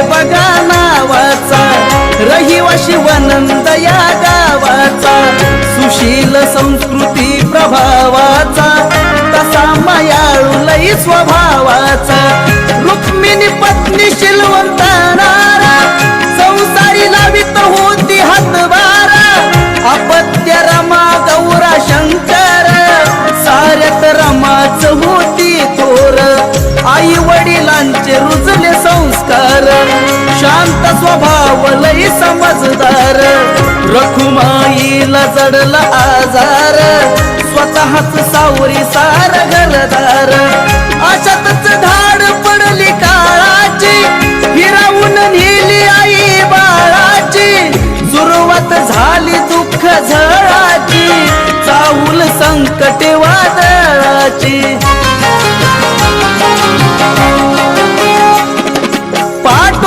बघा नावाचा, रहिवाशी वनंद या गावाचा, सुशील संस्कृती प्रभावाचा, तसा मायाळू लई स्वभावाचा, रुक्मिणी पत्नी शिलवंतानारा, संसारी लावित होती हातभारा, अपत्य रमा गौरा शंकर, साऱ्यात रमाच होती थोर, आई वडिलांचे रुजले संस्कार, शांत स्वभाव लई समजदार, रखुमाईला जडला आजार, स्वतःच सावरी सार घरदार, अशातच धाड